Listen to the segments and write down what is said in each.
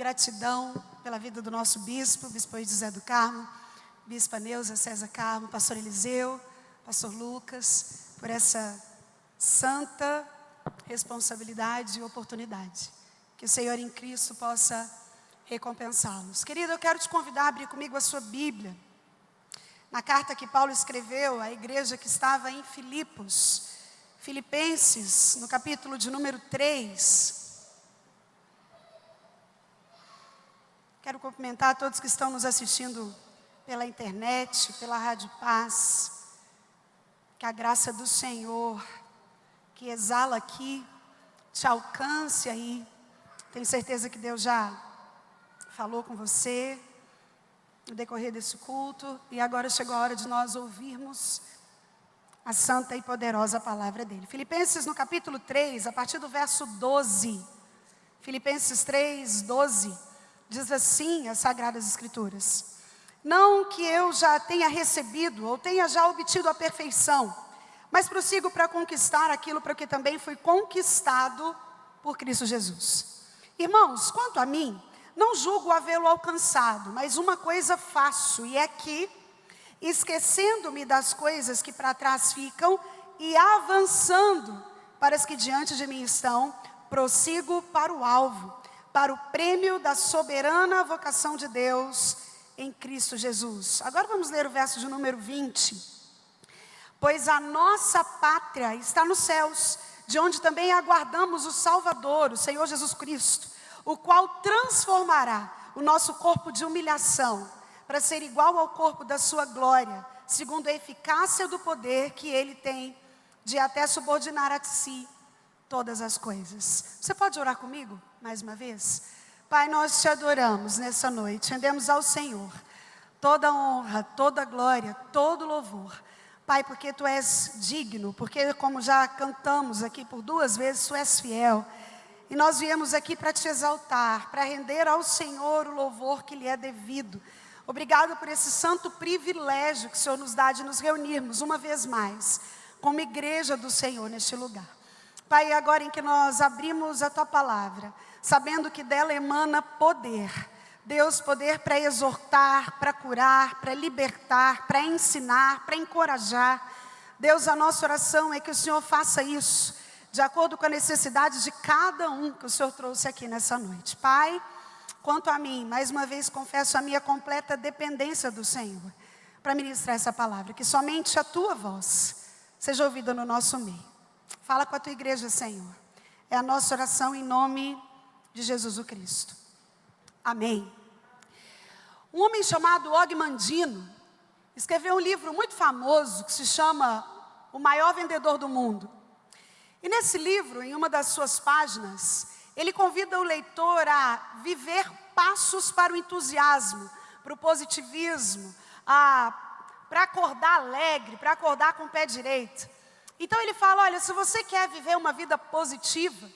gratidão pela vida do nosso bispo José do Carmo, bispa Neuza César Carmo, pastor Eliseu, pastor Lucas, por essa santa responsabilidade e oportunidade. Que o Senhor em Cristo possa recompensá-los. Querido, eu quero te convidar a abrir comigo a sua Bíblia, na carta que Paulo escreveu à igreja que estava em Filipenses, no capítulo de número 3. Quero cumprimentar a todos que estão nos assistindo pela internet, pela Rádio Paz. Que a graça do Senhor, que exala aqui, te alcance aí. Tenho certeza que Deus já falou com você no decorrer desse culto. E agora chegou a hora de nós ouvirmos a santa e poderosa palavra dele. Filipenses no capítulo 3, a partir do verso 12. Filipenses 3, 12. Diz assim as Sagradas Escrituras: não que eu já tenha recebido ou tenha já obtido a perfeição, mas prossigo para conquistar aquilo para que também fui conquistado por Cristo Jesus. Irmãos, quanto a mim, não julgo havê-lo alcançado, mas uma coisa faço, e é que, esquecendo-me das coisas que para trás ficam e avançando para as que diante de mim estão, prossigo para o alvo, para o prêmio da soberana vocação de Deus em Cristo Jesus. Agora vamos ler o verso de número 20. Pois a nossa pátria está nos céus, de onde também aguardamos o Salvador, o Senhor Jesus Cristo, o qual transformará o nosso corpo de humilhação, para ser igual ao corpo da sua glória, segundo a eficácia do poder que Ele tem, de até subordinar a si todas as coisas. Você pode orar comigo, mais uma vez? Pai, nós te adoramos nessa noite, rendemos ao Senhor toda honra, toda glória, todo louvor. Pai, porque Tu és digno, porque como já cantamos aqui por 2 vezes, Tu és fiel. E nós viemos aqui para Te exaltar, para render ao Senhor o louvor que lhe é devido. Obrigado por esse santo privilégio que o Senhor nos dá de nos reunirmos uma vez mais, como igreja do Senhor neste lugar. Pai, agora em que nós abrimos a Tua palavra, sabendo que dela emana poder, Deus, poder para exortar, para curar, para libertar, para ensinar, para encorajar. Deus, a nossa oração é que o Senhor faça isso, de acordo com a necessidade de cada um que o Senhor trouxe aqui nessa noite. Pai, quanto a mim, mais uma vez confesso a minha completa dependência do Senhor, para ministrar essa palavra, que somente a Tua voz seja ouvida no nosso meio. Fala com a Tua igreja, Senhor. É a nossa oração em nome de Jesus o Cristo. Amém. Um homem chamado Og Mandino escreveu um livro muito famoso que se chama O Maior Vendedor do Mundo. E nesse livro, em uma das suas páginas, ele convida o leitor a viver passos para o entusiasmo, para o positivismo, para acordar alegre, para acordar com o pé direito. Então ele fala, olha, se você quer viver uma vida positiva,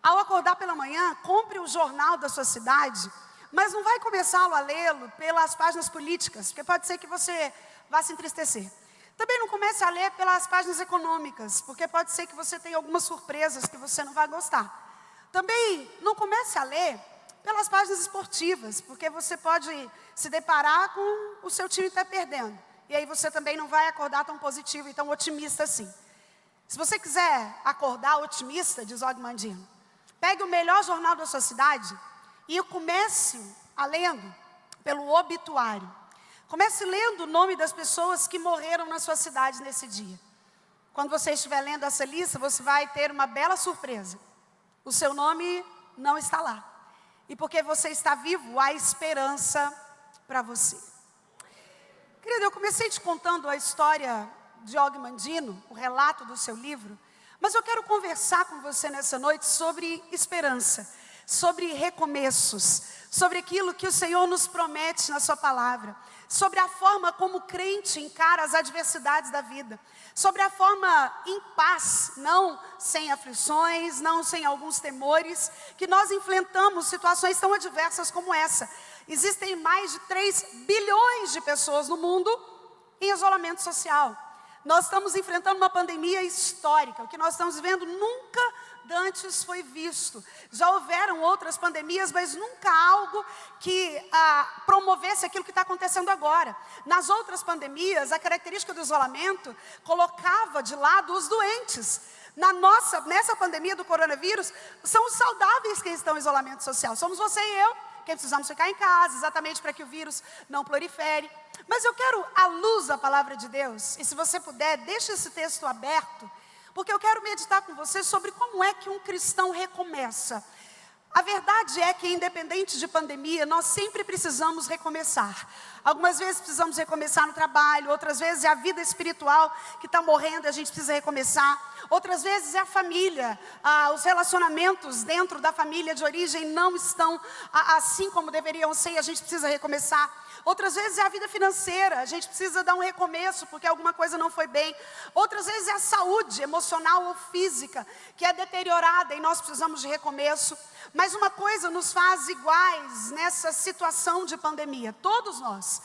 ao acordar pela manhã, compre o jornal da sua cidade, mas não vai começá-lo a lê-lo pelas páginas políticas, porque pode ser que você vá se entristecer. Também não comece a ler pelas páginas econômicas, porque pode ser que você tenha algumas surpresas que você não vai gostar. Também não comece a ler pelas páginas esportivas, porque você pode se deparar com o seu time estar perdendo. E aí você também não vai acordar tão positivo e tão otimista assim. Se você quiser acordar otimista, diz Og Mandino, pegue o melhor jornal da sua cidade e comece a lendo pelo obituário. Comece lendo o nome das pessoas que morreram na sua cidade nesse dia. Quando você estiver lendo essa lista, você vai ter uma bela surpresa. O seu nome não está lá. E porque você está vivo, há esperança para você. Querida, eu comecei te contando a história de Og Mandino, o relato do seu livro, mas eu quero conversar com você nessa noite sobre esperança, sobre recomeços, sobre aquilo que o Senhor nos promete na sua palavra, sobre a forma como o crente encara as adversidades da vida, sobre a forma em paz, não sem aflições, não sem alguns temores, que nós enfrentamos situações tão adversas como essa. Existem mais de 3 bilhões de pessoas no mundo em isolamento social. Nós estamos enfrentando uma pandemia histórica. O que nós estamos vivendo nunca dantes foi visto. Já houveram outras pandemias, mas nunca algo que promovesse aquilo que está acontecendo agora. Nas outras pandemias, a característica do isolamento colocava de lado os doentes. Nessa pandemia do coronavírus, são os saudáveis que estão em isolamento social. Somos você e eu, que precisamos ficar em casa, exatamente para que o vírus não prolifere. Mas eu quero, à luz da palavra de Deus, e se você puder, deixe esse texto aberto, porque eu quero meditar com você sobre como é que um cristão recomeça. A verdade é que, independente de pandemia, nós sempre precisamos recomeçar. Algumas vezes precisamos recomeçar no trabalho, outras vezes é a vida espiritual que está morrendo e a gente precisa recomeçar. Outras vezes é a família, os relacionamentos dentro da família de origem não estão assim como deveriam ser e a gente precisa recomeçar. Outras vezes é a vida financeira, a gente precisa dar um recomeço porque alguma coisa não foi bem. Outras vezes é a saúde emocional ou física que é deteriorada e nós precisamos de recomeço. Mas uma coisa nos faz iguais nessa situação de pandemia. Todos nós,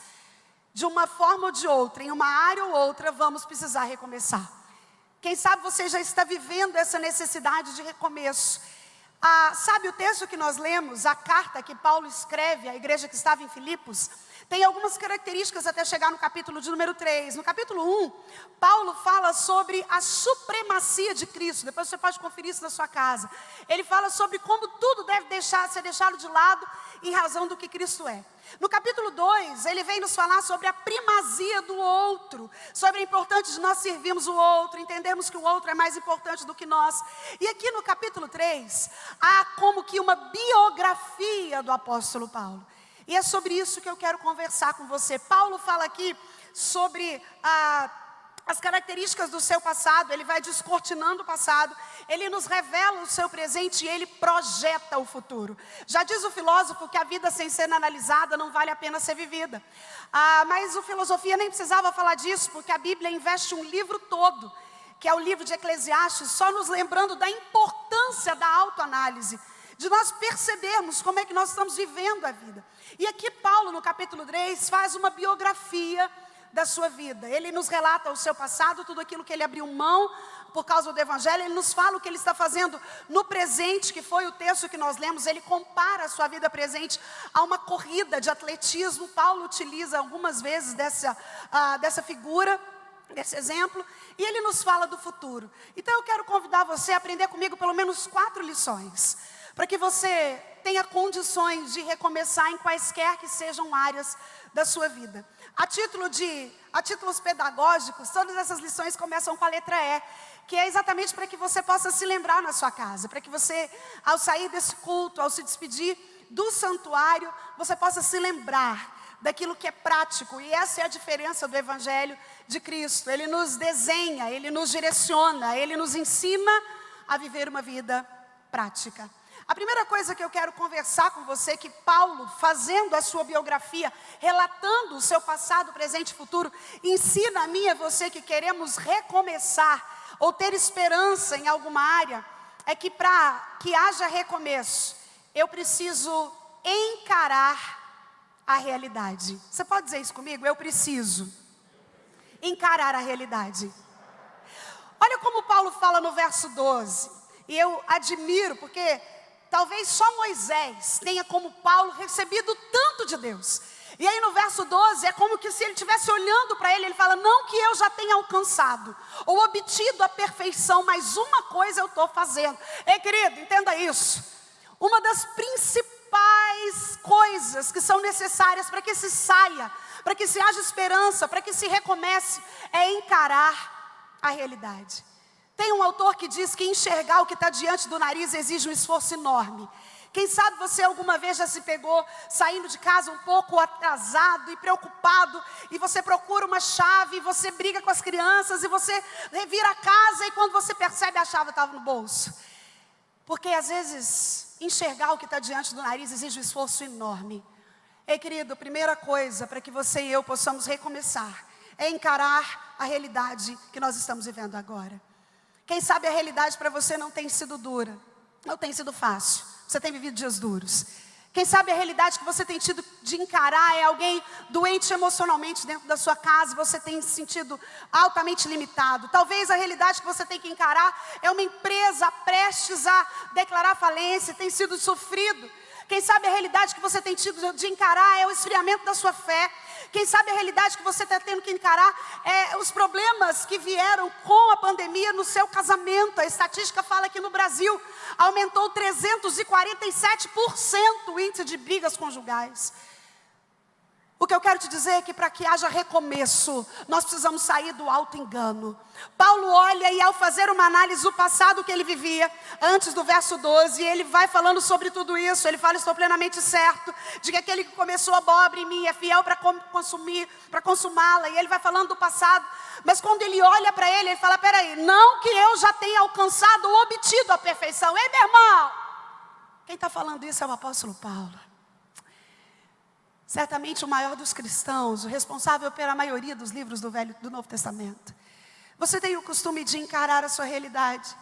de uma forma ou de outra, em uma área ou outra, vamos precisar recomeçar. Quem sabe você já está vivendo essa necessidade de recomeço. Sabe o texto que nós lemos, a carta que Paulo escreve à igreja que estava em Filipos? Tem algumas características até chegar no capítulo de número 3. No capítulo 1, Paulo fala sobre a supremacia de Cristo. Depois você pode conferir isso na sua casa. Ele fala sobre como tudo deve ser deixado de lado em razão do que Cristo é. No capítulo 2, ele vem nos falar sobre a primazia do outro, sobre a importância de nós servirmos o outro, entendermos que o outro é mais importante do que nós. E aqui no capítulo 3, há como que uma biografia do apóstolo Paulo. E é sobre isso que eu quero conversar com você. Paulo fala aqui sobre as características do seu passado, ele vai descortinando o passado, ele nos revela o seu presente e ele projeta o futuro. Já diz o filósofo que a vida sem ser analisada não vale a pena ser vivida. Mas o filosofia nem precisava falar disso, porque a Bíblia investe um livro todo, que é o livro de Eclesiastes, só nos lembrando da importância da autoanálise, de nós percebermos como é que nós estamos vivendo a vida. E aqui Paulo, no capítulo 3, faz uma biografia da sua vida. Ele nos relata o seu passado, tudo aquilo que ele abriu mão por causa do Evangelho. Ele nos fala o que ele está fazendo no presente, que foi o texto que nós lemos. Ele compara a sua vida presente a uma corrida de atletismo. Paulo utiliza algumas vezes dessa figura, desse exemplo. E ele nos fala do futuro. Então eu quero convidar você a aprender comigo pelo menos 4 lições, para que você tenha condições de recomeçar em quaisquer que sejam áreas da sua vida. A títulos pedagógicos, todas essas lições começam com a letra E, que é exatamente para que você possa se lembrar na sua casa, para que você, ao sair desse culto, ao se despedir do santuário, você possa se lembrar daquilo que é prático. E essa é a diferença do Evangelho de Cristo. Ele nos desenha, ele nos direciona, ele nos ensina a viver uma vida prática. A primeira coisa que eu quero conversar com você é que Paulo, fazendo a sua biografia, relatando o seu passado, presente e futuro, ensina a mim e a você que queremos recomeçar ou ter esperança em alguma área, é que para que haja recomeço, eu preciso encarar a realidade. Você pode dizer isso comigo? Eu preciso encarar a realidade. Olha como Paulo fala no verso 12, e eu admiro, porque talvez só Moisés tenha, como Paulo, recebido tanto de Deus. E aí no verso 12, é como que se ele estivesse olhando para ele, ele fala, não que eu já tenha alcançado, ou obtido a perfeição, mas uma coisa eu estou fazendo. Ei, querido, entenda isso. Uma das principais coisas que são necessárias para que se saia, para que se haja esperança, para que se recomece, é encarar a realidade. Tem um autor que diz que enxergar o que está diante do nariz exige um esforço enorme. Quem sabe você alguma vez já se pegou saindo de casa um pouco atrasado e preocupado, e você procura uma chave, e você briga com as crianças, e você revira a casa, e quando você percebe a chave estava no bolso. Porque às vezes enxergar o que está diante do nariz exige um esforço enorme. Ei, querido, a primeira coisa para que você e eu possamos recomeçar é encarar a realidade que nós estamos vivendo agora. Quem sabe a realidade para você não tem sido dura, não tem sido fácil, você tem vivido dias duros. Quem sabe a realidade que você tem tido de encarar é alguém doente emocionalmente dentro da sua casa, você tem se sentido altamente limitado. Talvez a realidade que você tem que encarar é uma empresa prestes a declarar falência, tem sido sofrido. Quem sabe a realidade que você tem tido de encarar é o esfriamento da sua fé. Quem sabe a realidade que você está tendo que encarar é os problemas que vieram com a pandemia no seu casamento. A estatística fala que no Brasil aumentou 347% o índice de brigas conjugais. O que eu quero te dizer é que para que haja recomeço, nós precisamos sair do auto-engano. Paulo olha e ao fazer uma análise do passado que ele vivia, antes do verso 12, ele vai falando sobre tudo isso. Ele fala, estou plenamente certo de que aquele que começou a boa obra em mim é fiel para consumá-la. E ele vai falando do passado, mas quando ele olha para ele fala, peraí, não que eu já tenha alcançado ou obtido a perfeição. Ei, meu irmão, quem está falando isso é o apóstolo Paulo. Certamente o maior dos cristãos, o responsável pela maioria dos livros do Novo Testamento. Você tem o costume de encarar a sua realidade,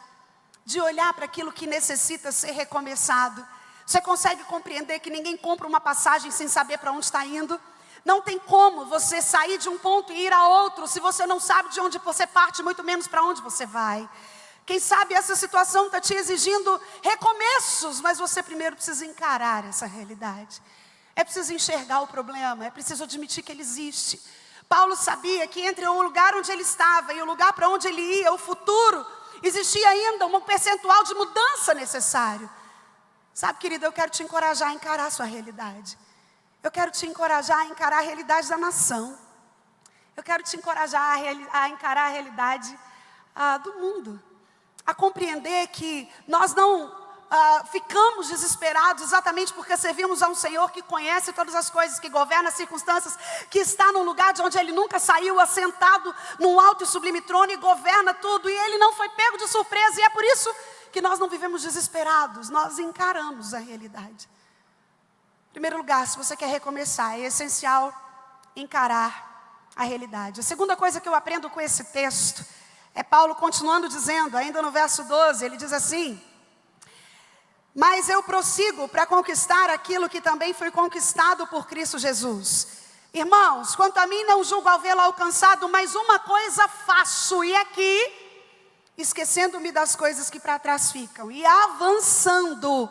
de olhar para aquilo que necessita ser recomeçado. Você consegue compreender que ninguém compra uma passagem sem saber para onde está indo? Não tem como você sair de um ponto e ir a outro, se você não sabe de onde você parte, muito menos para onde você vai. Quem sabe essa situação está te exigindo recomeços, mas você primeiro precisa encarar essa realidade. É preciso enxergar o problema, é preciso admitir que ele existe. Paulo sabia que entre o lugar onde ele estava e o lugar para onde ele ia, o futuro, existia ainda um percentual de mudança necessário. Sabe, querido, eu quero te encorajar a encarar a sua realidade. Eu quero te encorajar a encarar a realidade da nação. Eu quero te encorajar a encarar a realidade do mundo. A compreender que nós não ficamos desesperados exatamente porque servimos a um Senhor que conhece todas as coisas, que governa as circunstâncias, que está num lugar de onde Ele nunca saiu, assentado num alto e sublime trono e governa tudo, e Ele não foi pego de surpresa, e é por isso que nós não vivemos desesperados, nós encaramos a realidade. Em primeiro lugar, se você quer recomeçar, é essencial encarar a realidade. A segunda coisa que eu aprendo com esse texto, é Paulo continuando dizendo, ainda no verso 12, ele diz assim, mas eu prossigo para conquistar aquilo que também foi conquistado por Cristo Jesus. Irmãos, quanto a mim não julgo ao vê-lo alcançado, mas uma coisa faço, e aqui, esquecendo-me das coisas que para trás ficam, e avançando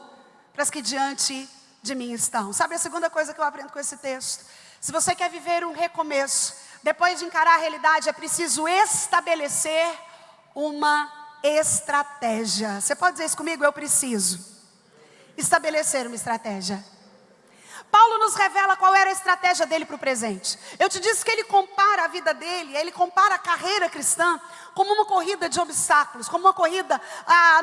para as que diante de mim estão. Sabe a segunda coisa que eu aprendo com esse texto? Se você quer viver um recomeço, depois de encarar a realidade, é preciso estabelecer uma estratégia. Você pode dizer isso comigo? Eu preciso estabelecer uma estratégia. Paulo nos revela qual era a estratégia dele para o presente. Eu te disse que ele compara a vida dele, ele compara a carreira cristã como uma corrida de obstáculos, como uma corrida.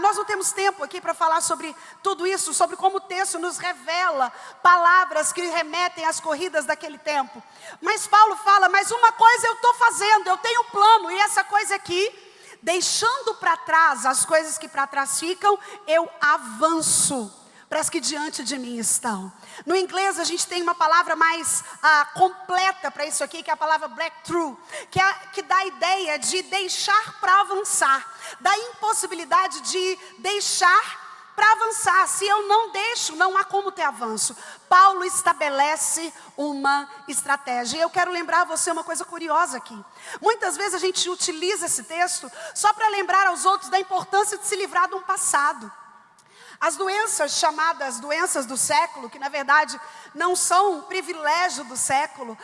Nós não temos tempo aqui para falar sobre tudo isso, sobre como o texto nos revela palavras que remetem às corridas daquele tempo. Mas Paulo fala, mas uma coisa eu estou fazendo, eu tenho um plano, e essa coisa aqui, deixando para trás as coisas que para trás ficam, eu avanço para as que diante de mim estão. No inglês a gente tem uma palavra mais completa para isso aqui, que é a palavra breakthrough, que dá a ideia de deixar para avançar, da impossibilidade de deixar para avançar. Se eu não deixo, não há como ter avanço. Paulo estabelece uma estratégia. E eu quero lembrar você uma coisa curiosa aqui. Muitas vezes a gente utiliza esse texto só para lembrar aos outros da importância de se livrar de um passado. As doenças chamadas doenças do século, que na verdade não são um privilégio do século,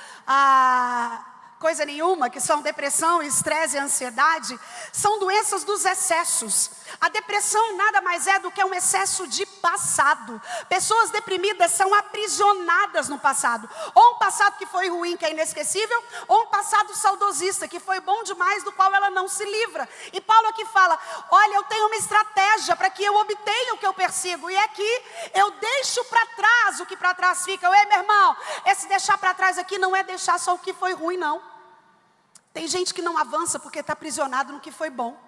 coisa nenhuma, que são depressão, estresse e ansiedade, são doenças dos excessos. A depressão nada mais é do que um excesso de passado. Pessoas deprimidas são aprisionadas no passado. Ou um passado que foi ruim, que é inesquecível, ou um passado saudosista, que foi bom demais, do qual ela não se livra. E Paulo aqui fala, olha, eu tenho uma estratégia para que eu obtenha o que eu persigo. E aqui eu deixo para trás o que para trás fica. Ei, meu irmão, esse deixar para trás aqui não é deixar só o que foi ruim, não. Tem gente que não avança porque está aprisionado no que foi bom.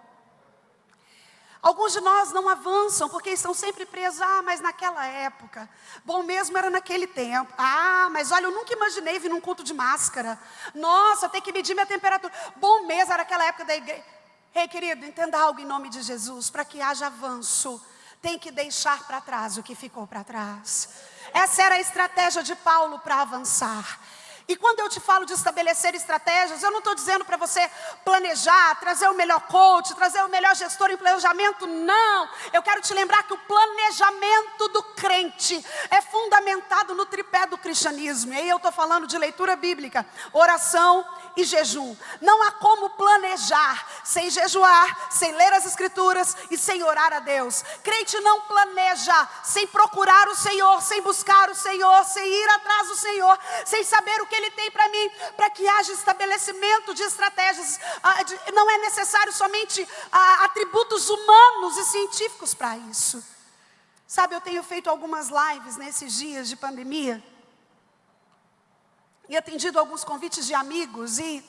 Alguns de nós não avançam porque estão sempre presos. Mas naquela época, bom mesmo era naquele tempo. Mas olha, eu nunca imaginei vir num culto de máscara. Nossa, tem que medir minha temperatura. Bom mesmo era aquela época da igreja. Ei, querido, entenda algo em nome de Jesus. Para que haja avanço, tem que deixar para trás o que ficou para trás. Essa era a estratégia de Paulo para avançar. E quando eu te falo de estabelecer estratégias, eu não estou dizendo para você planejar, trazer o melhor coach, trazer o melhor gestor em planejamento, não. Eu quero te lembrar que o planejamento do crente é fundamentado no tripé do cristianismo. E aí eu estou falando de leitura bíblica, oração e jejum. Não há como planejar sem jejuar, sem ler as escrituras e sem orar a Deus. Crente não planeja sem procurar o Senhor, sem buscar o Senhor, sem ir atrás do Senhor, sem saber o que Ele tem para mim, para que haja estabelecimento de estratégias. Não é necessário somente atributos humanos e científicos para isso. Sabe, eu tenho feito algumas lives nesses dias de pandemia e atendido alguns convites de amigos, e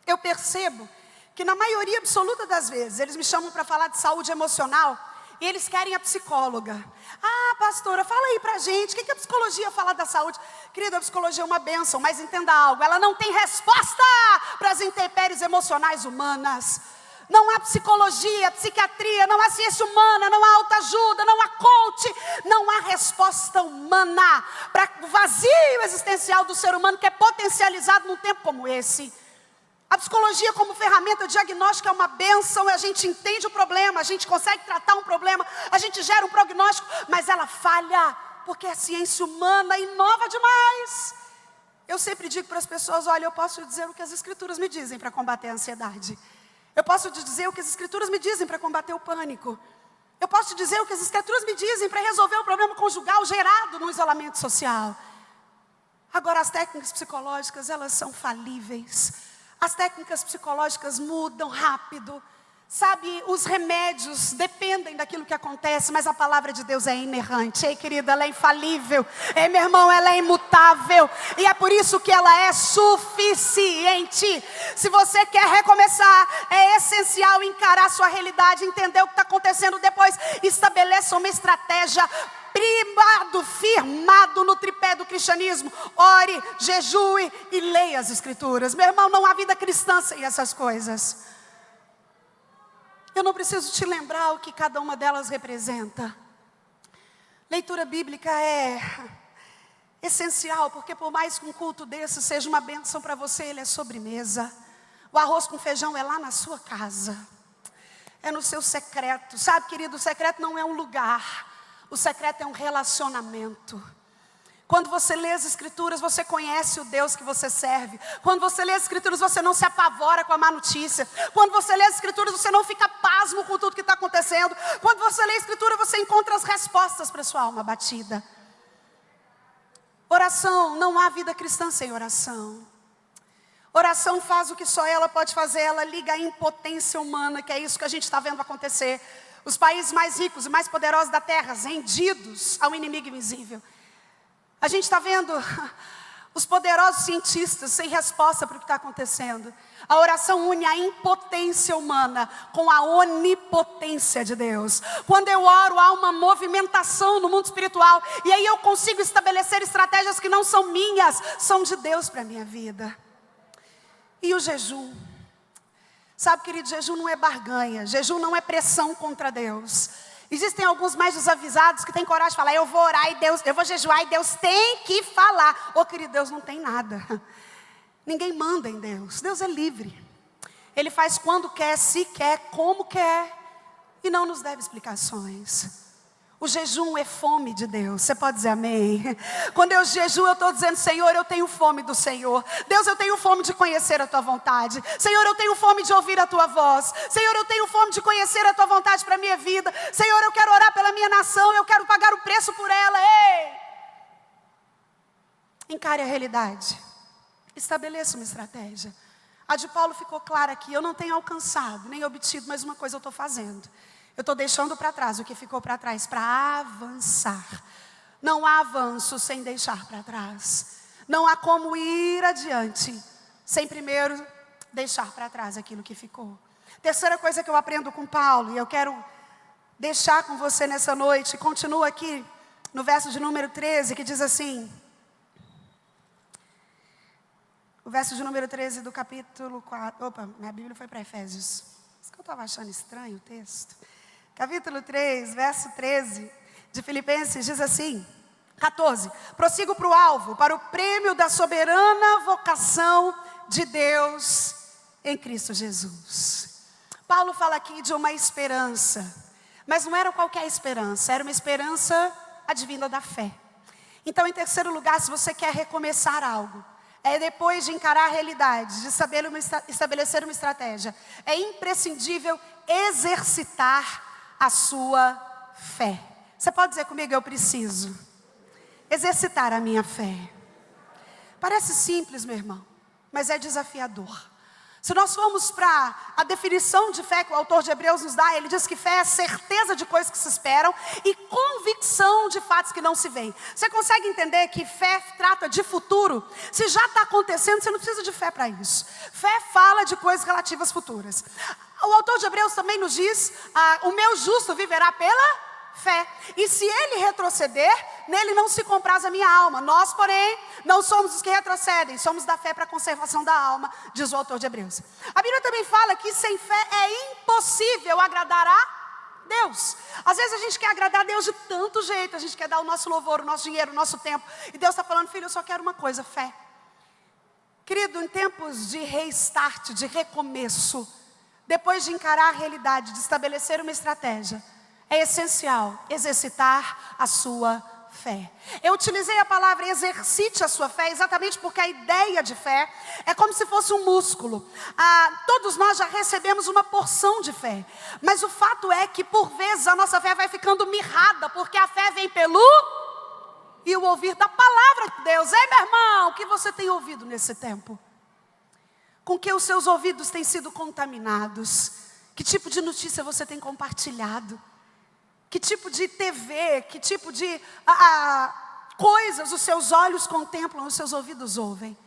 eu percebo que na maioria absoluta das vezes eles me chamam para falar de saúde emocional e eles querem a psicóloga. Ah, pastora, fala aí pra gente, o que a psicologia fala da saúde? Querida, a psicologia é uma bênção, mas entenda algo, ela não tem resposta para as intempéries emocionais humanas. Não há psicologia, psiquiatria, não há ciência humana, não há autoajuda, não há coach, não há resposta humana para o vazio existencial do ser humano que é potencializado num tempo como esse. A psicologia como ferramenta diagnóstica é uma bênção, a gente entende o problema, a gente consegue tratar um problema, a gente gera um prognóstico, mas ela falha, porque a ciência humana inova demais. Eu sempre digo para as pessoas, olha, eu posso dizer o que as escrituras me dizem para combater a ansiedade. Eu posso te dizer o que as escrituras me dizem para combater o pânico. Eu posso te dizer o que as escrituras me dizem para resolver o problema conjugal gerado no isolamento social. Agora, as técnicas psicológicas, elas são falíveis. As técnicas psicológicas mudam rápido. Sabe, os remédios dependem daquilo que acontece, mas a palavra de Deus é inerrante. Ei, querida, ela é infalível. Ei, meu irmão, ela é imutável. E é por isso que ela é suficiente. Se você quer recomeçar, é essencial encarar a sua realidade, entender o que está acontecendo depois. Estabeleça uma estratégia firmado no tripé do cristianismo. Ore, jejue e leia as escrituras. Meu irmão, não há vida cristã sem essas coisas. Eu não preciso te lembrar o que cada uma delas representa. Leitura bíblica é essencial, porque por mais que um culto desse seja uma bênção para você, ele é sobremesa. O arroz com feijão é lá na sua casa. É no seu secreto. Sabe, querido, o secreto não é um lugar. O secreto é um relacionamento. Quando você lê as escrituras, você conhece o Deus que você serve. Quando você lê as escrituras, você não se apavora com a má notícia. Quando você lê as escrituras, você não fica pasmo com tudo que está acontecendo. Quando você lê a escritura, você encontra as respostas para a sua alma batida. Oração, não há vida cristã sem oração. Oração faz o que só ela pode fazer, ela liga a impotência humana, que é isso que a gente está vendo acontecer. Os países mais ricos e mais poderosos da terra, rendidos ao inimigo invisível. A gente está vendo os poderosos cientistas sem resposta para o que está acontecendo. A oração une a impotência humana com a onipotência de Deus. Quando eu oro, há uma movimentação no mundo espiritual. E aí eu consigo estabelecer estratégias que não são minhas, são de Deus para a minha vida. E o jejum. Sabe, querido, jejum não é barganha. Jejum não é pressão contra Deus. Existem alguns mais desavisados que têm coragem de falar, eu vou orar e Deus, eu vou jejuar e Deus tem que falar. Ô, querido, Deus não tem nada. Ninguém manda em Deus. Deus é livre. Ele faz quando quer, se quer, como quer. E não nos deve explicações. O jejum é fome de Deus. Você pode dizer amém? Quando eu jejuo, eu estou dizendo, Senhor, eu tenho fome do Senhor. Deus, eu tenho fome de conhecer a Tua vontade. Senhor, eu tenho fome de ouvir a Tua voz. Senhor, eu tenho fome de conhecer a Tua vontade para a minha vida. Senhor, eu quero orar pela minha nação. Eu quero pagar o preço por ela. Ei! Encare a realidade. Estabeleça uma estratégia. A de Paulo ficou clara aqui. Eu não tenho alcançado, nem obtido, mas uma coisa eu estou fazendo. Eu estou deixando para trás o que ficou para trás para avançar. Não há avanço sem deixar para trás. Não há como ir adiante sem primeiro deixar para trás aquilo que ficou. Terceira coisa que eu aprendo com Paulo, e eu quero deixar com você nessa noite, continua aqui no verso de número 13, que diz assim. O verso de número 13 do capítulo 4. Opa, minha Bíblia foi para Efésios. Isso que eu estava achando estranho o texto. Capítulo 3, verso 13 de Filipenses diz assim: 14. Prossigo para o alvo, para o prêmio da soberana vocação de Deus em Cristo Jesus. Paulo fala aqui de uma esperança, mas não era qualquer esperança, era uma esperança advinda da fé. Então, em terceiro lugar, se você quer recomeçar algo, depois de encarar a realidade, de estabelecer uma estratégia, é imprescindível exercitar a sua fé. Você pode dizer comigo, eu preciso exercitar a minha fé. Parece simples, meu irmão, mas é desafiador. Se nós formos para a definição de fé que o autor de Hebreus nos dá, ele diz que fé é certeza de coisas que se esperam e convicção de fatos que não se veem. Você consegue entender que fé trata de futuro? Se já está acontecendo, você não precisa de fé para isso. Fé fala de coisas relativas futuras. O autor de Hebreus também nos diz, o meu justo viverá pela fé. E se ele retroceder, nele não se compraz a minha alma. Nós, porém, não somos os que retrocedem, somos da fé para a conservação da alma, diz o autor de Hebreus. A Bíblia também fala que sem fé é impossível agradar a Deus. Às vezes a gente quer agradar a Deus de tanto jeito, a gente quer dar o nosso louvor, o nosso dinheiro, o nosso tempo. E Deus está falando, filho, eu só quero uma coisa, fé. Querido, em tempos de restart, de recomeço, depois de encarar a realidade, de estabelecer uma estratégia, é essencial exercitar a sua fé. Eu utilizei a palavra exercite a sua fé exatamente porque a ideia de fé é como se fosse um músculo. Todos nós já recebemos uma porção de fé, mas o fato é que por vezes a nossa fé vai ficando mirrada, porque a fé vem pelo e o ouvir da palavra de Deus. Ei, meu irmão, o que você tem ouvido nesse tempo? Com que os seus ouvidos têm sido contaminados? Que tipo de notícia você tem compartilhado? Que tipo de TV, que tipo de coisas os seus olhos contemplam, os seus ouvidos ouvem?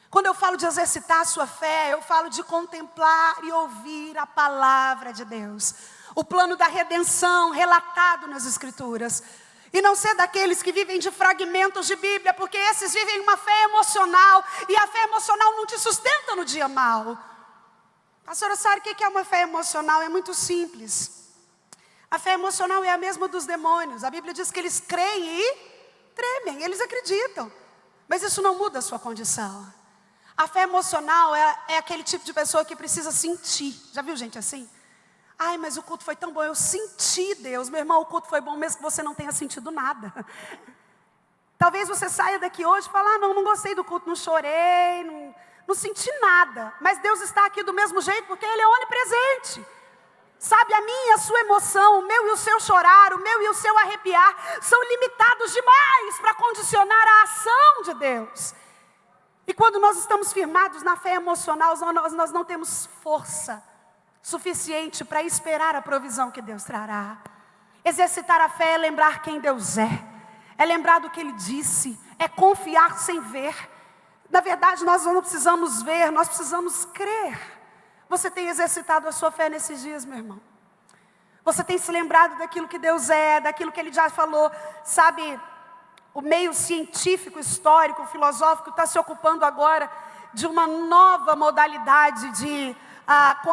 Quando eu falo de exercitar a sua fé, eu falo de contemplar e ouvir a palavra de Deus. O plano da redenção relatado nas Escrituras. E não ser daqueles que vivem de fragmentos de Bíblia, porque esses vivem uma fé emocional, e a fé emocional não te sustenta no dia mau. Pastora Sara, o que é uma fé emocional? É muito simples. A fé emocional é a mesma dos demônios. A Bíblia diz que eles creem e tremem, eles acreditam. Mas isso não muda a sua condição. A fé emocional é aquele tipo de pessoa que precisa sentir. Já viu gente assim? Ai, mas o culto foi tão bom, eu senti Deus. Meu irmão, o culto foi bom mesmo que você não tenha sentido nada. Talvez você saia daqui hoje e fale, não gostei do culto, não chorei, não senti nada. Mas Deus está aqui do mesmo jeito porque Ele é onipresente. Sabe, a minha e a sua emoção, o meu e o seu chorar, o meu e o seu arrepiar, são limitados demais para condicionar a ação de Deus. E quando nós estamos firmados na fé emocional, nós não temos força suficiente para esperar a provisão que Deus trará. Exercitar a fé é lembrar quem Deus é lembrar do que Ele disse, é confiar sem ver. Na verdade, nós não precisamos ver, nós precisamos crer. Você tem exercitado a sua fé nesses dias, meu irmão? Você tem se lembrado daquilo que Deus é, daquilo que Ele já falou? Sabe, o meio científico, histórico, filosófico está se ocupando agora de uma nova modalidade de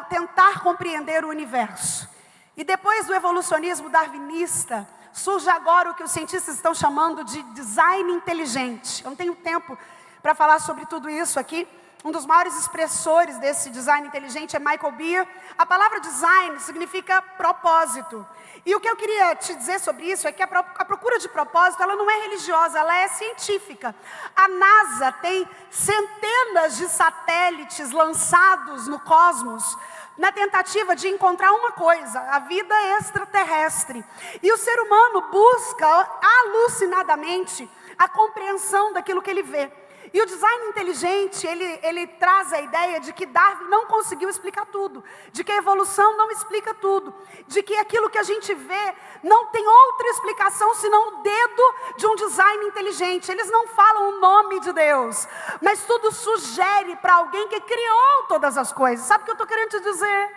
tentar compreender o universo. E depois do evolucionismo darwinista, surge agora o que os cientistas estão chamando de design inteligente. Eu não tenho tempo para falar sobre tudo isso aqui. Um dos maiores expressores desse design inteligente é Michael Beer. A palavra design significa propósito. E o que eu queria te dizer sobre isso é que a procura de propósito, ela não é religiosa, ela é científica. A NASA tem centenas de satélites lançados no cosmos na tentativa de encontrar uma coisa, a vida extraterrestre. E o ser humano busca alucinadamente a compreensão daquilo que ele vê. E o design inteligente, ele traz a ideia de que Darwin não conseguiu explicar tudo, de que a evolução não explica tudo, de que aquilo que a gente vê não tem outra explicação senão o dedo de um design inteligente. Eles não falam o nome de Deus, mas tudo sugere para alguém que criou todas as coisas. Sabe o que eu estou querendo te dizer?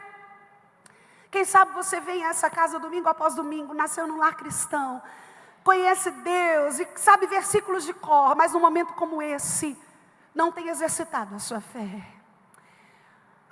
Quem sabe você vem a essa casa domingo após domingo, nasceu num lar cristão, conhece Deus e sabe versículos de cor, mas num momento como esse, não tem exercitado a sua fé.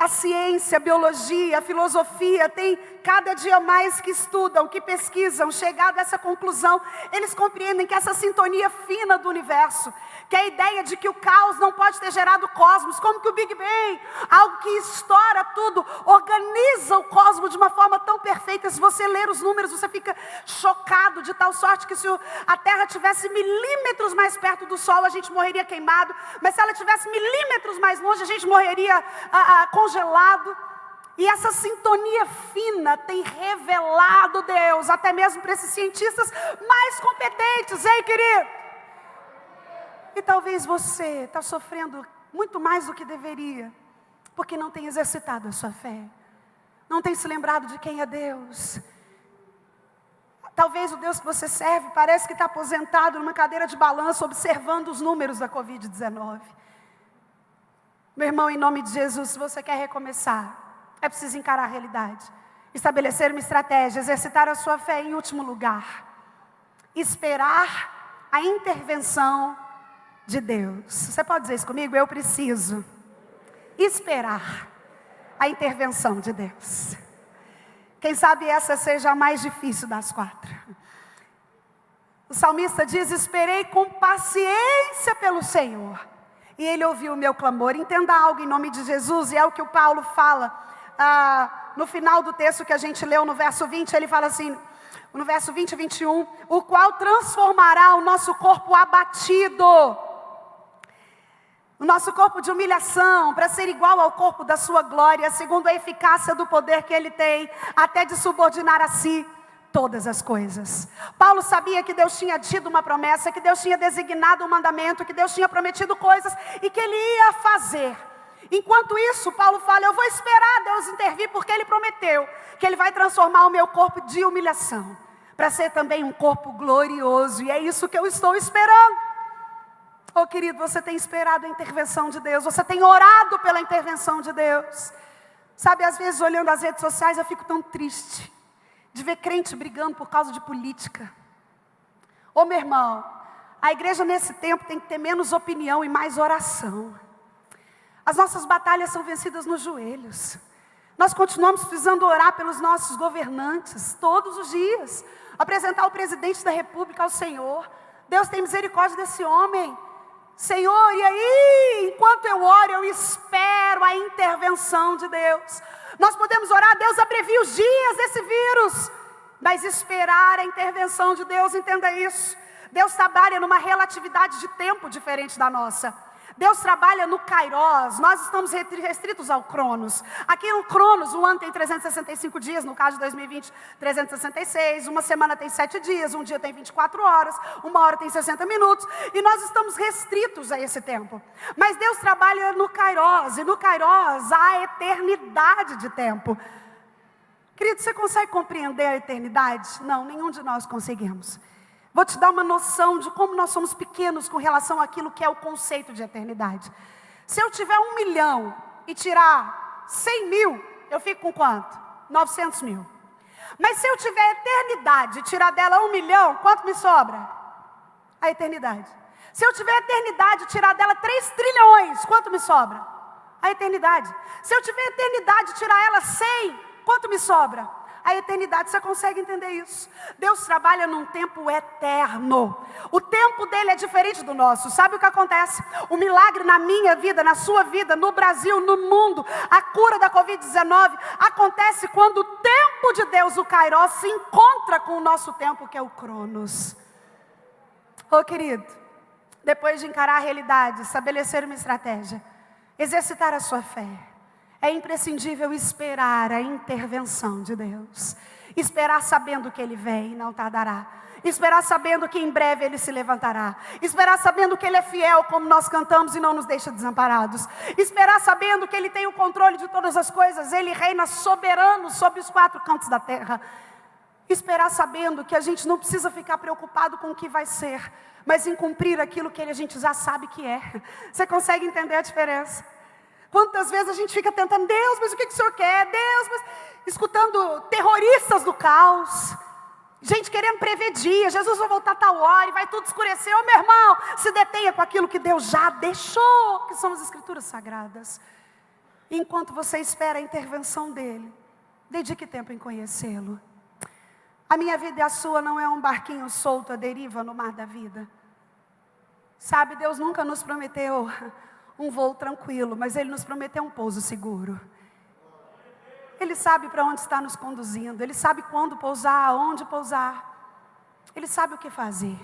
A ciência, a biologia, a filosofia tem cada dia mais que estudam, que pesquisam, chegado a essa conclusão. Eles compreendem que essa sintonia fina do universo, que a ideia de que o caos não pode ter gerado o cosmos, como que o Big Bang, algo que estoura tudo, organiza o cosmos de uma forma tão perfeita. Se você ler os números, você fica chocado, de tal sorte que se a Terra tivesse milímetros mais perto do Sol, a gente morreria queimado, mas se ela tivesse milímetros mais longe, a gente morreria congelado. E essa sintonia fina tem revelado Deus, até mesmo para esses cientistas mais competentes, hein, querido? E talvez você está sofrendo muito mais do que deveria, porque não tem exercitado a sua fé, não tem se lembrado de quem é Deus. Talvez o Deus que você serve parece que está aposentado numa cadeira de balanço, observando os números da Covid-19. Meu irmão, em nome de Jesus, se você quer recomeçar, é preciso encarar a realidade, estabelecer uma estratégia, exercitar a sua fé em último lugar, esperar a intervenção de Deus. Você pode dizer isso comigo? Eu preciso esperar a intervenção de Deus. Quem sabe essa seja a mais difícil das 4. O salmista diz: esperei com paciência pelo Senhor, e Ele ouviu o meu clamor. Entenda algo em nome de Jesus, e é o que o Paulo fala no final do texto que a gente leu, no verso 20, ele fala assim, no verso 20 e 21, o qual transformará o nosso corpo abatido, o nosso corpo de humilhação, para ser igual ao corpo da sua glória, segundo a eficácia do poder que Ele tem, até de subordinar a si todas as coisas. Paulo sabia que Deus tinha tido uma promessa, que Deus tinha designado um mandamento, que Deus tinha prometido coisas, e que Ele ia fazer. Enquanto isso, Paulo fala, eu vou esperar Deus intervir, porque Ele prometeu que Ele vai transformar o meu corpo de humilhação, para ser também um corpo glorioso, e é isso que eu estou esperando. Oh querido, você tem esperado a intervenção de Deus, você tem orado pela intervenção de Deus. Sabe, às vezes olhando as redes sociais eu fico tão triste, de ver crente brigando por causa de política. Oh meu irmão, a igreja nesse tempo tem que ter menos opinião e mais oração. As nossas batalhas são vencidas nos joelhos. Nós continuamos precisando orar pelos nossos governantes, todos os dias. Apresentar o presidente da república ao Senhor. Deus tem misericórdia desse homem. Senhor, e aí, enquanto eu oro, eu espero a intervenção de Deus. Nós podemos orar, Deus abrevia os dias desse vírus, mas esperar a intervenção de Deus, entenda isso. Deus trabalha numa relatividade de tempo diferente da nossa. Deus trabalha no Kairos, nós estamos restritos ao Cronos. Aqui no Cronos, o ano tem 365 dias, no caso de 2020, 366. Uma semana tem 7 dias, um dia tem 24 horas, uma hora tem 60 minutos. E nós estamos restritos a esse tempo. Mas Deus trabalha no Kairos, e no Kairos há a eternidade de tempo. Querido, você consegue compreender a eternidade? Não, nenhum de nós conseguimos. Vou te dar uma noção de como nós somos pequenos com relação àquilo que é o conceito de eternidade. Se eu tiver 1 milhão e tirar 100 mil, eu fico com quanto? 900 mil. Mas se eu tiver eternidade e tirar dela 1 milhão, quanto me sobra? A eternidade. Se eu tiver eternidade e tirar dela 3 trilhões, quanto me sobra? A eternidade. Se eu tiver eternidade e tirar ela 100, quanto me sobra? A eternidade. Você consegue entender isso? Deus trabalha num tempo eterno. O tempo dele é diferente do nosso. Sabe o que acontece? O milagre na minha vida, na sua vida, no Brasil, no mundo, a cura da Covid-19, acontece quando o tempo de Deus, o Kairos, se encontra com o nosso tempo, que é o Cronos. Oh querido, depois de encarar a realidade, estabelecer uma estratégia, exercitar a sua fé, é imprescindível esperar a intervenção de Deus. Esperar sabendo que Ele vem e não tardará. Esperar sabendo que em breve Ele se levantará. Esperar sabendo que Ele é fiel, como nós cantamos, e não nos deixa desamparados. Esperar sabendo que Ele tem o controle de todas as coisas. Ele reina soberano sobre os 4 cantos da terra. Esperar sabendo que a gente não precisa ficar preocupado com o que vai ser, mas em cumprir aquilo que a gente já sabe que é. Você consegue entender a diferença? Quantas vezes a gente fica tentando, Deus, mas o que o Senhor quer? Deus, mas... escutando terroristas do caos, gente querendo prever dia, Jesus vai voltar a tal hora e vai tudo escurecer. Ô meu irmão, se detenha com aquilo que Deus já deixou, que são as Escrituras Sagradas. Enquanto você espera a intervenção dele, dedique tempo em conhecê-lo. A minha vida e a sua não é um barquinho solto à deriva no mar da vida. Sabe, Deus nunca nos prometeu um voo tranquilo, mas Ele nos prometeu um pouso seguro. Ele sabe para onde está nos conduzindo, Ele sabe quando pousar, aonde pousar. Ele sabe o que fazer.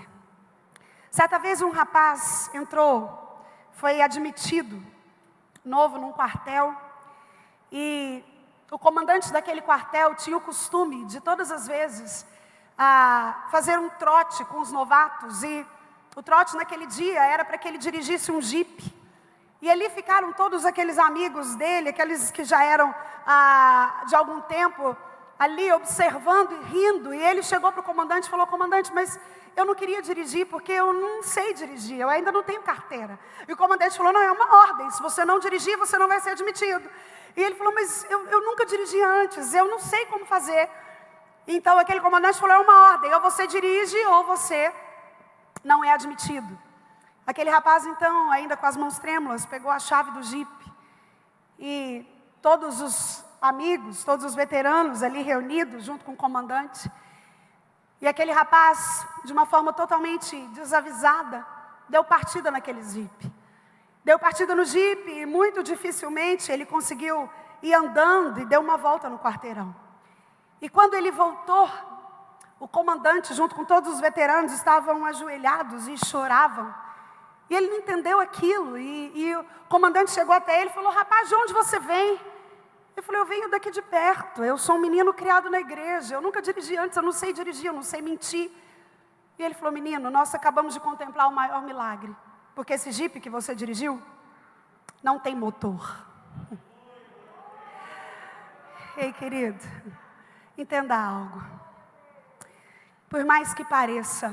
Certa vez um rapaz entrou, foi admitido, novo num quartel, e o comandante daquele quartel tinha o costume de todas as vezes fazer um trote com os novatos, e o trote naquele dia era para que ele dirigisse um jipe. E ali ficaram todos aqueles amigos dele, aqueles que já eram de algum tempo ali observando e rindo. E ele chegou para o comandante e falou: comandante, mas eu não queria dirigir porque eu não sei dirigir, eu ainda não tenho carteira. E o comandante falou: não, é uma ordem, se você não dirigir, você não vai ser admitido. E ele falou: mas eu nunca dirigi antes, eu não sei como fazer. Então aquele comandante falou: é uma ordem, ou você dirige ou você não é admitido. Aquele rapaz então, ainda com as mãos trêmulas, pegou a chave do jipe. E todos os amigos, todos os veteranos ali reunidos junto com o comandante. E aquele rapaz, de uma forma totalmente desavisada, deu partida naquele jipe. Deu partida no jipe e muito dificilmente ele conseguiu ir andando e deu uma volta no quarteirão. E quando ele voltou, o comandante junto com todos os veteranos estavam ajoelhados e choravam. E ele não entendeu aquilo. E o comandante chegou até ele e falou: rapaz, de onde você vem? Ele falou: eu venho daqui de perto, eu sou um menino criado na igreja, eu nunca dirigi antes, eu não sei dirigir, eu não sei mentir. E ele falou: menino, nós acabamos de contemplar o maior milagre, porque esse jipe que você dirigiu não tem motor. Ei, querido, entenda algo. Por mais que pareça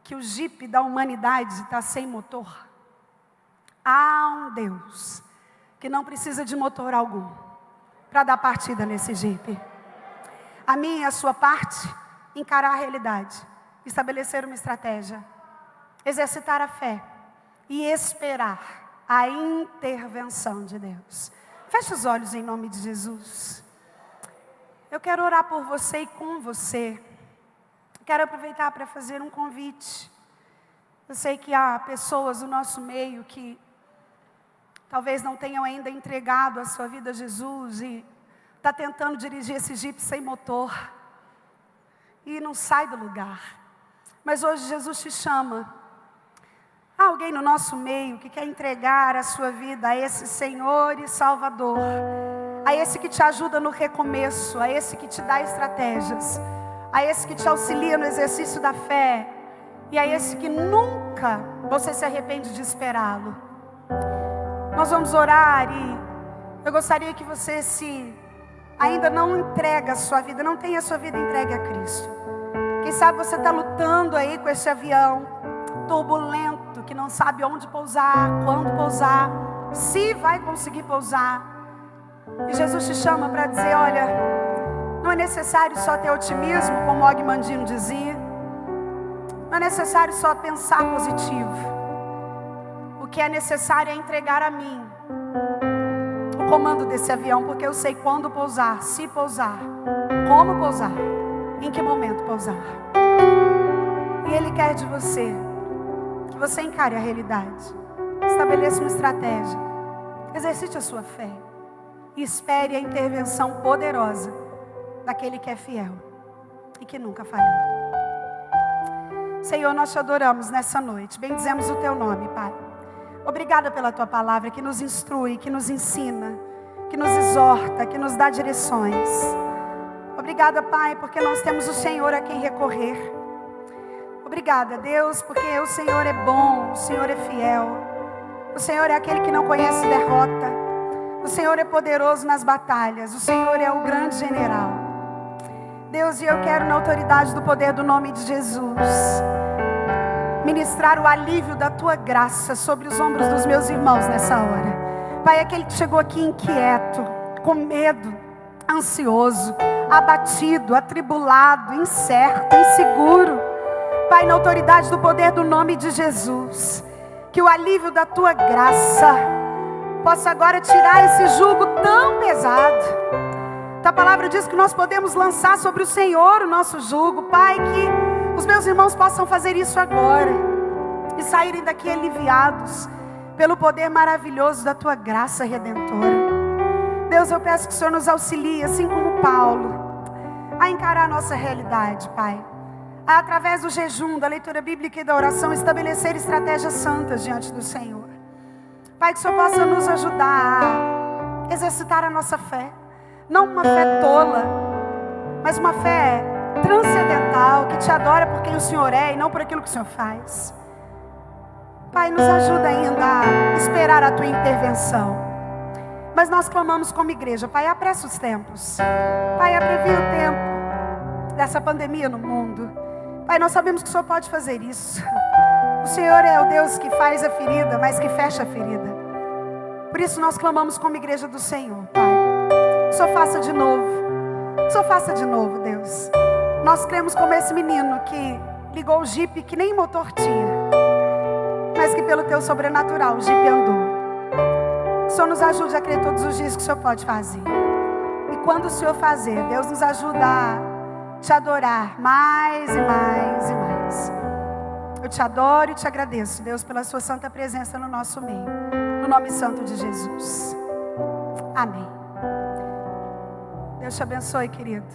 que o jipe da humanidade está sem motor, há um Deus que não precisa de motor algum para dar partida nesse jipe. A minha e a sua parte, encarar a realidade, estabelecer uma estratégia, exercitar a fé e esperar a intervenção de Deus. Feche os olhos em nome de Jesus. Eu quero orar por você e com você. Quero aproveitar para fazer um convite. Eu sei que há pessoas no nosso meio que talvez não tenham ainda entregado a sua vida a Jesus e está tentando dirigir esse jipe sem motor e não sai do lugar. Mas hoje Jesus te chama. Há alguém no nosso meio que quer entregar a sua vida a esse Senhor e Salvador, a esse que te ajuda no recomeço, a esse que te dá estratégias, a esse que te auxilia no exercício da fé, e a esse que nunca você se arrepende de esperá-lo. Nós vamos orar e eu gostaria que você, se ainda não entrega a sua vida, não tem a sua vida entregue a Cristo. Quem sabe você está lutando aí com esse avião turbulento, que não sabe onde pousar, quando pousar, se vai conseguir pousar. E Jesus te chama para dizer: olha, não é necessário só ter otimismo, como Og Mandino dizia. Não é necessário só pensar positivo. O que é necessário é entregar a mim o comando desse avião, porque eu sei quando pousar, se pousar, como pousar, em que momento pousar. E Ele quer de você que você encare a realidade, estabeleça uma estratégia, exercite a sua fé e espere a intervenção poderosa daquele que é fiel e que nunca falhou. Senhor, nós te adoramos nessa noite, bendizemos o teu nome, Pai. Obrigada pela tua palavra que nos instrui, que nos ensina, que nos exorta, que nos dá direções. Obrigada, Pai, porque nós temos o Senhor a quem recorrer. Obrigada, Deus, porque o Senhor é bom, o Senhor é fiel. O Senhor é aquele que não conhece derrota. O Senhor é poderoso nas batalhas. O Senhor é o grande general. Deus, e eu quero, na autoridade do poder do nome de Jesus, ministrar o alívio da tua graça sobre os ombros dos meus irmãos nessa hora. Pai, aquele que chegou aqui inquieto, com medo, ansioso, abatido, atribulado, incerto, inseguro. Pai, na autoridade do poder do nome de Jesus, que o alívio da tua graça possa agora tirar esse jugo tão pesado. A palavra diz que nós podemos lançar sobre o Senhor o nosso jugo. Pai, que os meus irmãos possam fazer isso agora e saírem daqui aliviados pelo poder maravilhoso da Tua graça redentora. Deus, eu peço que o Senhor nos auxilie, assim como Paulo, a encarar a nossa realidade, Pai. A, através do jejum, da leitura bíblica e da oração, estabelecer estratégias santas diante do Senhor. Pai, que o Senhor possa nos ajudar a exercitar a nossa fé. Não uma fé tola, mas uma fé transcendental, que te adora por quem o Senhor é e não por aquilo que o Senhor faz. Pai, nos ajuda ainda a esperar a Tua intervenção. Mas nós clamamos como igreja, Pai, apressa os tempos. Pai, abrevia o tempo dessa pandemia no mundo. Pai, nós sabemos que o Senhor pode fazer isso. O Senhor é o Deus que faz a ferida, mas que fecha a ferida. Por isso nós clamamos como igreja do Senhor, Pai. Que o Senhor faça de novo. Que o Senhor faça de novo, Deus. Nós cremos como esse menino que ligou o jipe que nem motor tinha, mas que pelo Teu sobrenatural o jipe andou. Que o Senhor nos ajude a crer todos os dias que o Senhor pode fazer. E quando o Senhor fazer, Deus nos ajuda a Te adorar mais e mais e mais. Eu Te adoro e Te agradeço, Deus, pela Sua santa presença no nosso meio. No nome santo de Jesus. Amém. Deus te abençoe, querido.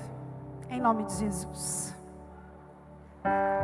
Em nome de Jesus.